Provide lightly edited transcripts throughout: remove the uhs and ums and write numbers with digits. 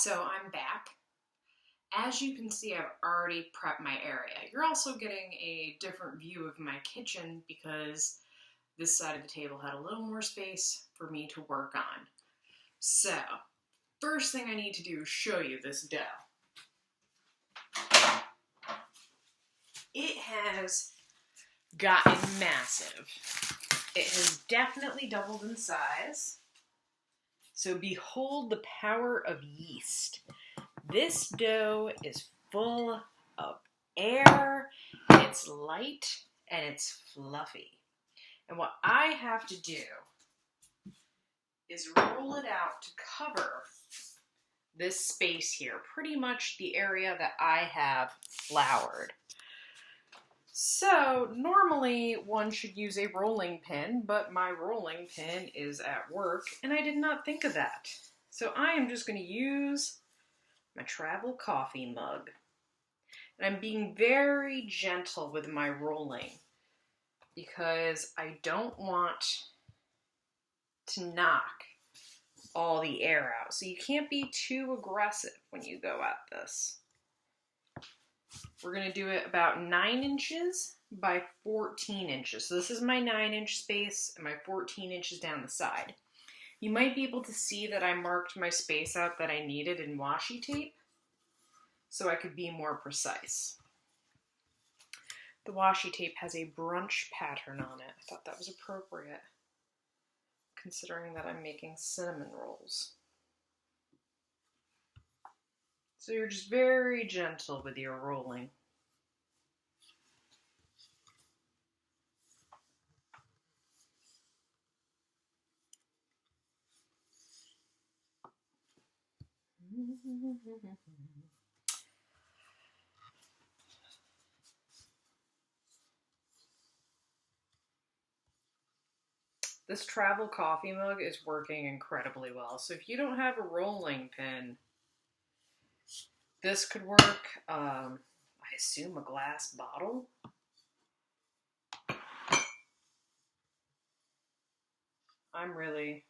So I'm back. As you can see, I've already prepped my area. You're also getting a different view of my kitchen because this side of the table had a little more space for me to work on. So, first thing I need to do is show you this dough. It has gotten massive. It has definitely doubled in size. So behold the power of yeast. This dough is full of air, it's light, and it's fluffy. And what I have to do is roll it out to cover this space here, pretty much the area that I have floured. So normally one should use a rolling pin, but my rolling pin is at work and I did not think of that. So I am just going to use my travel coffee mug. And I'm being very gentle with my rolling because I don't want to knock all the air out. So you can't be too aggressive when you go at this. We're going to do it about 9 inches by 14 inches. So this is my 9-inch space and my 14 inches down the side. You might be able to see that I marked my space out that I needed in washi tape so I could be more precise. The washi tape has a brunch pattern on it. I thought that was appropriate considering that I'm making cinnamon rolls. So you're just very gentle with your rolling. This travel coffee mug is working incredibly well. So if you don't have a rolling pin, this could work. I assume a glass bottle. I'm really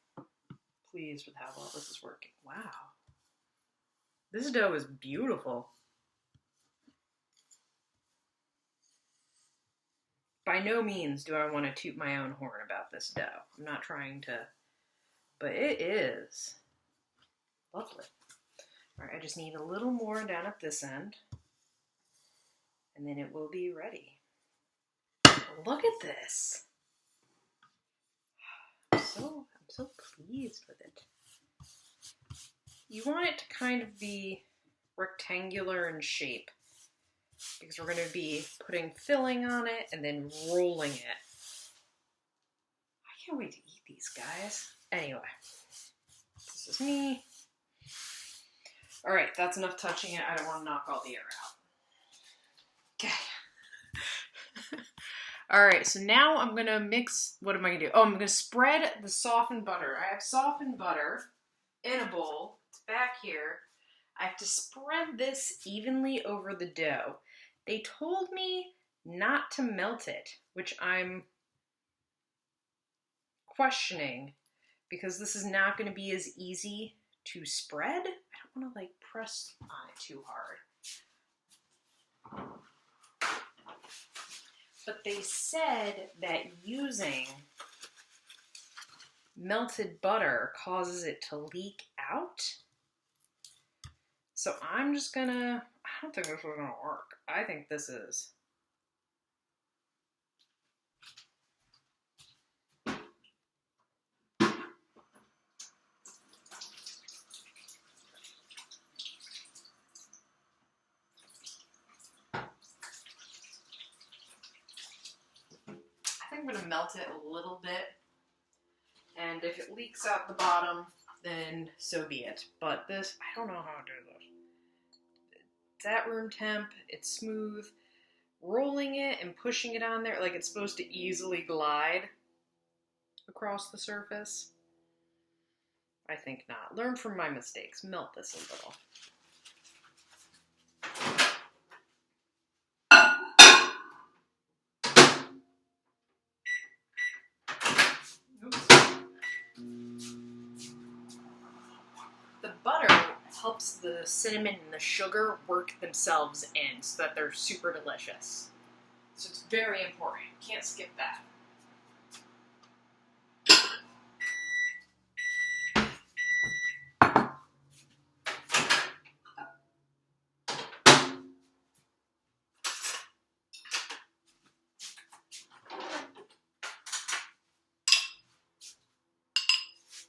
pleased with how well this is working. Wow. This dough is beautiful. By no means do I want to toot my own horn about this dough. I'm not trying to, but it is lovely. All right, I just need a little more down at this end, and then it will be ready. Look at this. I'm so pleased with it. You want it to kind of be rectangular in shape because we're going to be putting filling on it and then rolling it. I can't wait to eat these, guys. Anyway, this is me. All right, that's enough touching it. I don't want to knock all the air out. Okay. All right, so now I'm going to mix, what am I going to do? Oh, I'm going to spread the softened butter. I have softened butter in a bowl. It's back here. I have to spread this evenly over the dough. They told me not to melt it, which I'm questioning because this is not going to be as easy to spread. I don't want to press on it too hard. But they said that using melted butter causes it to leak out. So I'm just gonna, I don't think this is gonna work. I think this is. I think I'm gonna melt it a little bit. And if it leaks out the bottom, then so be it. But this, I don't know how to do this. It's at room temp, it's smooth. Rolling it and pushing it on there, like it's supposed to easily glide across the surface. I think not. Learn from my mistakes. Melt this a little. Oops. The butter helps the cinnamon and the sugar work themselves in so that they're super delicious. So it's very important. Can't skip that.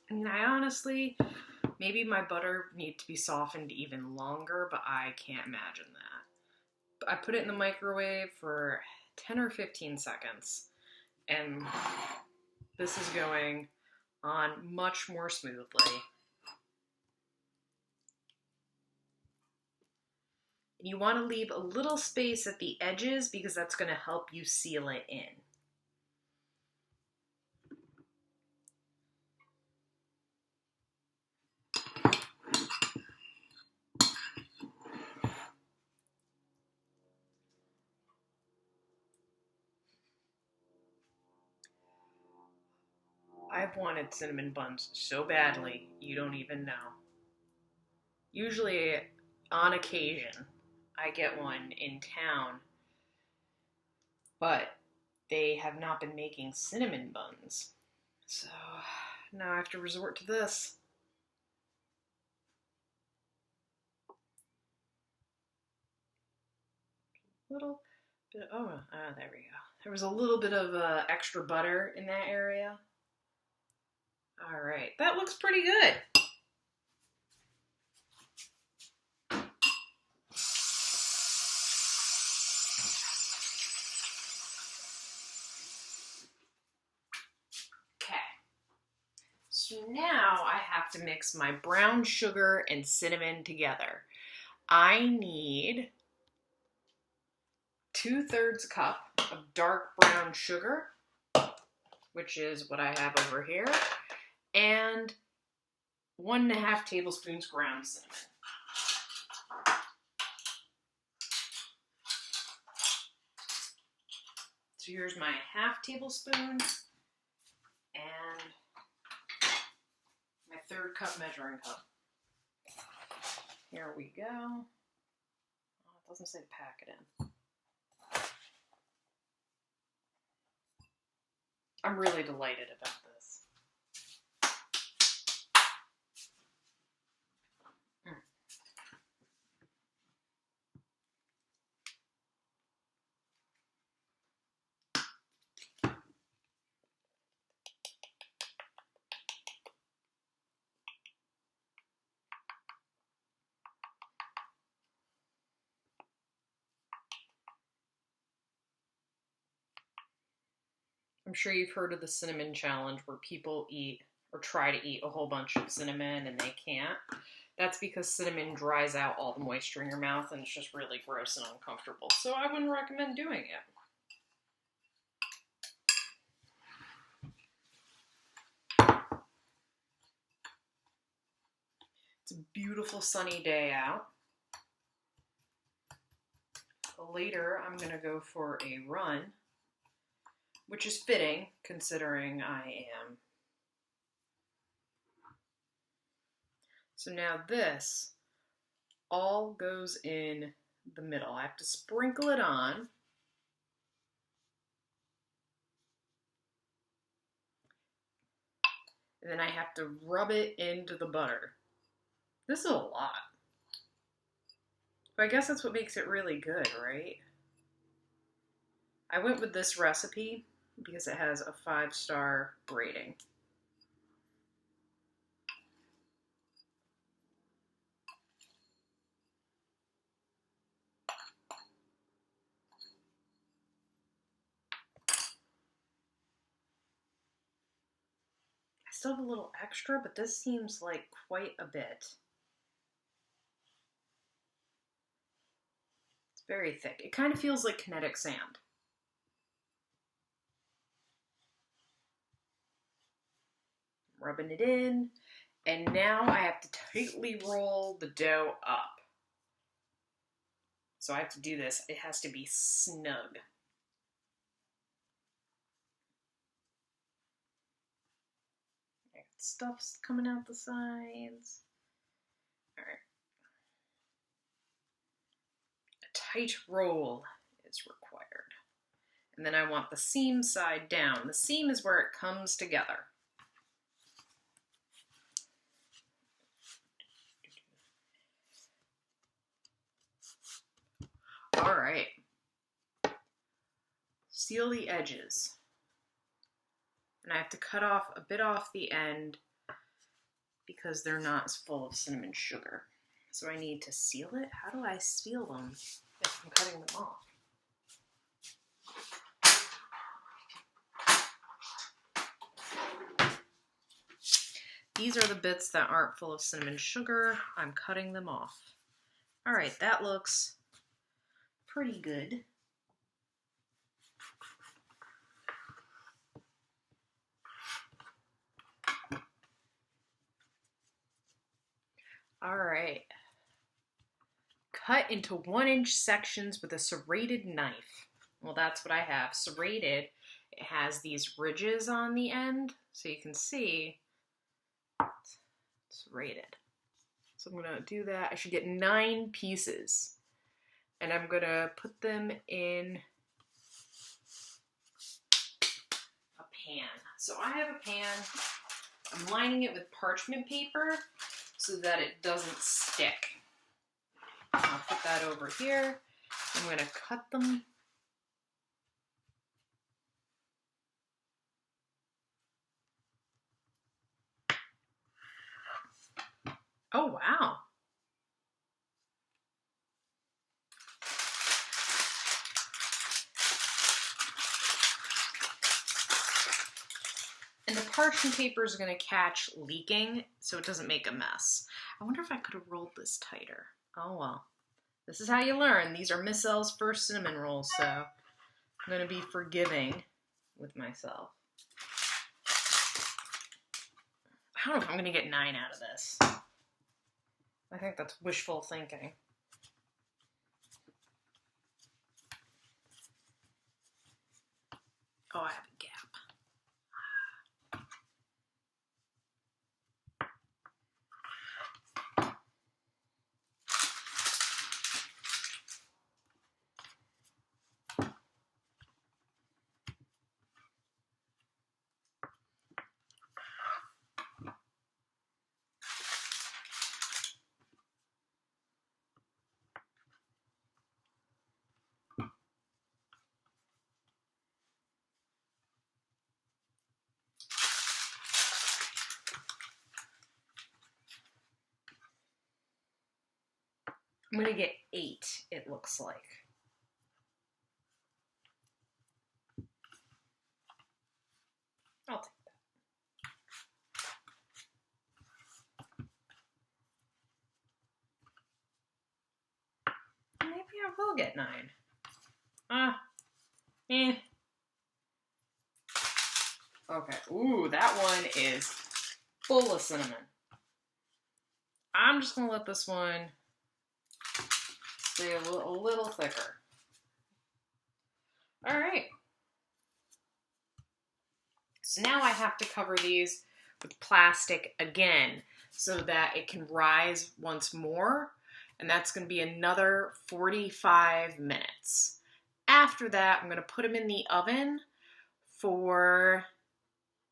I mean, I honestly, maybe my butter needs to be softened even longer, but I can't imagine that. I put it in the microwave for 10 or 15 seconds, and this is going on much more smoothly. You want to leave a little space at the edges because that's going to help you seal it in. I've wanted cinnamon buns so badly, you don't even know. Usually, on occasion, I get one in town, but they have not been making cinnamon buns. So now I have to resort to this. Little bit, there we go. There was a little bit of extra butter in that area. All right, that looks pretty good. Okay, so now I have to mix my brown sugar and cinnamon together. I need 2/3 cup of dark brown sugar, which is what I have over here, and 1.5 tablespoons ground cinnamon. So here's my 1/2 tablespoon and my 1/3 cup measuring cup. Here we go. Oh, it doesn't say to pack it in. I'm really delighted about this. I'm sure you've heard of the cinnamon challenge where people eat or try to eat a whole bunch of cinnamon and they can't. That's because cinnamon dries out all the moisture in your mouth and it's just really gross and uncomfortable. So I wouldn't recommend doing it. It's a beautiful sunny day out. Later, I'm going to go for a run, which is fitting considering I am. So now this all goes in the middle. I have to sprinkle it on. And then I have to rub it into the butter. This is a lot. But I guess that's what makes it really good, right? I went with this recipe because it has a 5-star rating. I still have a little extra, but this seems like quite a bit. It's very thick. It kind of feels like kinetic sand. Rubbing it in, and now I have to tightly roll the dough up. So I have to do this. It has to be snug. Stuff's coming out the sides. All right. tight roll is required. And then I want the seam side down. The seam is where it comes together. All right. Seal the edges. And I have to cut off a bit off the end because they're not as full of cinnamon sugar. So I need to seal it. How do I seal them if I'm cutting them off? These are the bits that aren't full of cinnamon sugar. I'm cutting them off. All right, that looks pretty good. All right. Cut into 1-inch sections with a serrated knife. Well, that's what I have. Serrated, it has these ridges on the end, so you can see it's serrated. So I'm gonna do that. I should get 9 pieces. And I'm gonna put them in a pan. So I have a pan. I'm lining it with parchment paper so that it doesn't stick. I'll put that over here. I'm gonna cut them. Oh, wow. And the parchment paper is going to catch leaking so it doesn't make a mess. I wonder if I could have rolled this tighter. Oh well. This is how you learn. These are Miss L's first cinnamon rolls, so I'm going to be forgiving with myself. I don't know if I'm going to get 9 out of this. I think that's wishful thinking. Oh, I have a gap. I'm going to get 8, it looks like. I'll take that. Maybe I will get 9. Okay, ooh, that one is full of cinnamon. I'm just going to let this one stay a little thicker. All right. So now I have to cover these with plastic again so that it can rise once more. And that's going to be another 45 minutes. After that, I'm going to put them in the oven for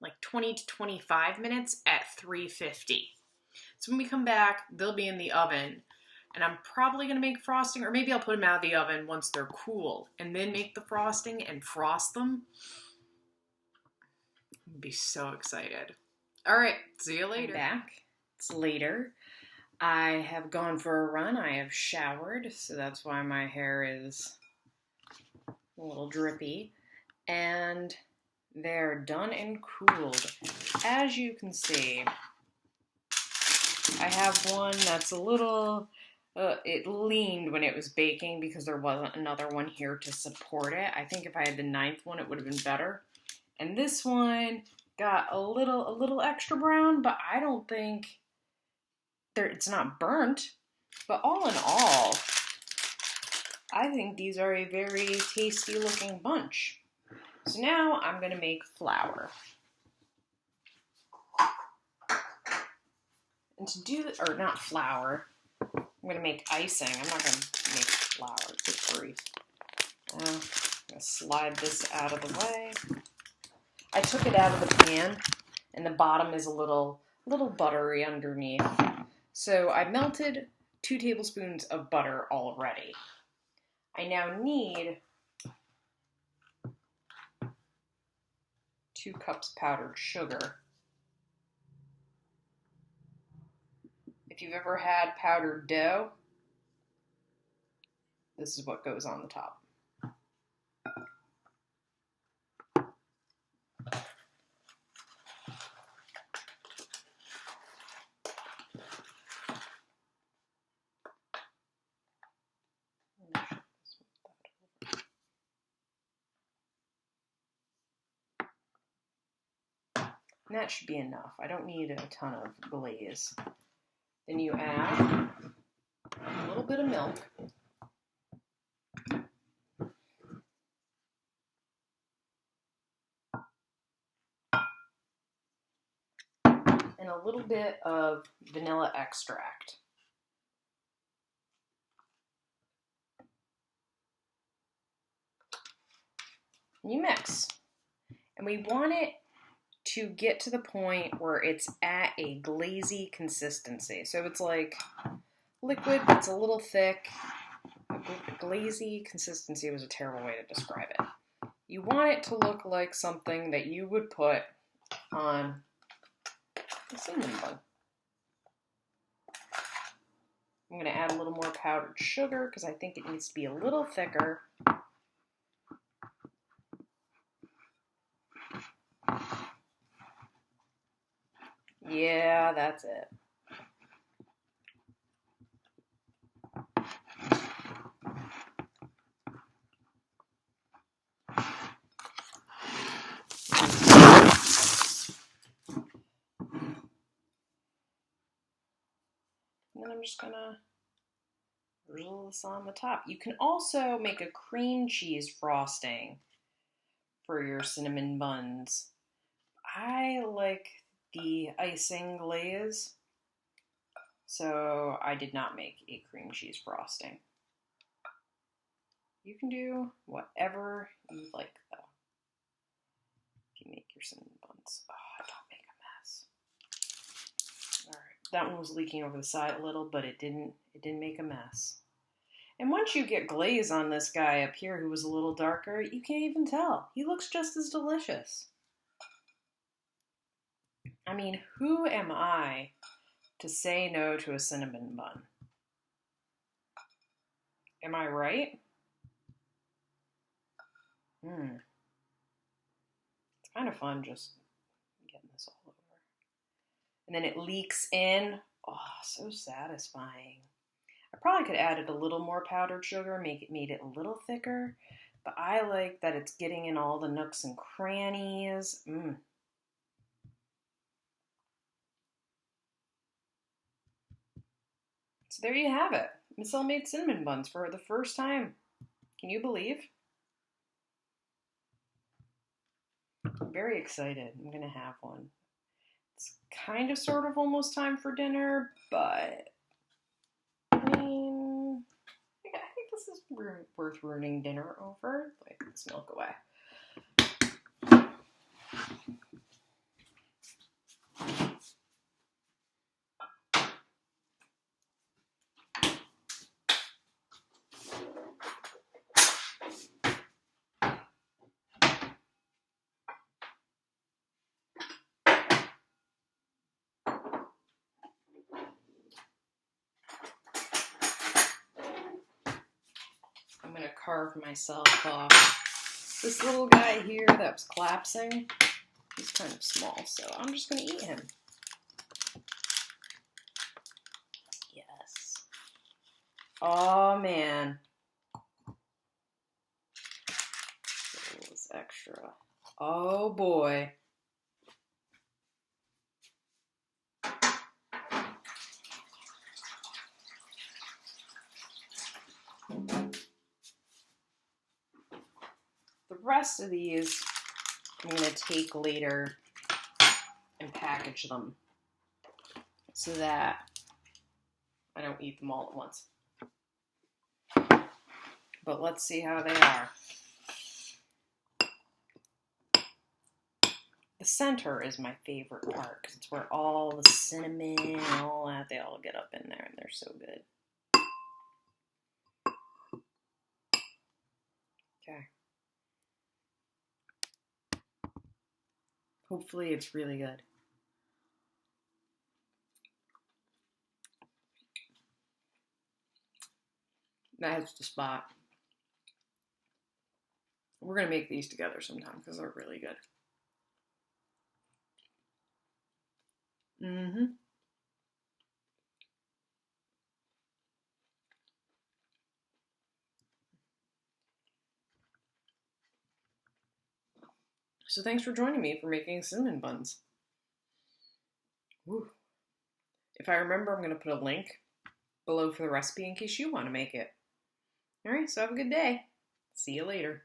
like 20 to 25 minutes at 350. So when we come back, they'll be in the oven. And I'm probably going to make frosting, or maybe I'll put them out of the oven once they're cool and then make the frosting and frost them. I'd be so excited. All right, see you later. I'm back. It's later. I have gone for a run. I have showered, so that's why my hair is a little drippy. And they're done and cooled. As you can see, I have one that's a little... it leaned when it was baking because there wasn't another one here to support it. I think if I had the 9th one, it would have been better. And this one got a little extra brown, but I don't think it's not burnt. But all in all, I think these are a very tasty looking bunch. So now I'm going to make flour. And to do, or not flour, I'm going to make icing. I'm not going to make flour. Good grief. I'm going to slide this out of the way. I took it out of the pan, and the bottom is a little buttery underneath. So I melted 2 tablespoons of butter already. I now need 2 cups powdered sugar. If you've ever had powdered dough, this is what goes on the top. And that should be enough. I don't need a ton of glaze. Then you add a little bit of milk. And a little bit of vanilla extract. And you mix. And we want it to get to the point where it's at a glazy consistency. So it's like liquid, but it's a little thick. Glazy consistency was a terrible way to describe it. You want it to look like something that you would put on a cinnamon bun. I'm going to add a little more powdered sugar because I think it needs to be a little thicker. Yeah, that's it. And then I'm just gonna drizzle this on the top. You can also make a cream cheese frosting for your cinnamon buns. I like the icing glaze, so I did not make a cream cheese frosting. You can do whatever you like, though, if you make your cinnamon buns. Oh, don't make a mess. All right, that one was leaking over the side a little, but it didn't make a mess. And once you get glaze on this guy up here who was a little darker, you can't even tell. He looks just as delicious. I mean, who am I to say no to a cinnamon bun? Am I right? It's kind of fun just getting this all over. And then it leaks in. Oh, so satisfying. I probably could add it a little more powdered sugar, made it a little thicker, but I like that it's getting in all the nooks and crannies. So there you have it. Michelle made cinnamon buns for the first time. Can you believe? I'm very excited. I'm going to have one. It's kind of sort of almost time for dinner, but I mean, I think this is worth ruining dinner over. Like, this milk away. I'm going to carve myself off this little guy here that was collapsing. He's kind of small, so I'm just going to eat him. Yes. Oh, man. It was extra. Oh, boy. The rest of these I'm going to take later and package them so that I don't eat them all at once. But let's see how they are. The center is my favorite part because it's where all the cinnamon and all that, they all get up in there and they're so good. Okay. Hopefully it's really good. That hits the spot. We're going to make these together sometime because they're really good. Mm-hmm. So thanks for joining me for making cinnamon buns. Woo. If I remember, I'm going to put a link below for the recipe in case you want to make it. All right, so have a good day. See you later.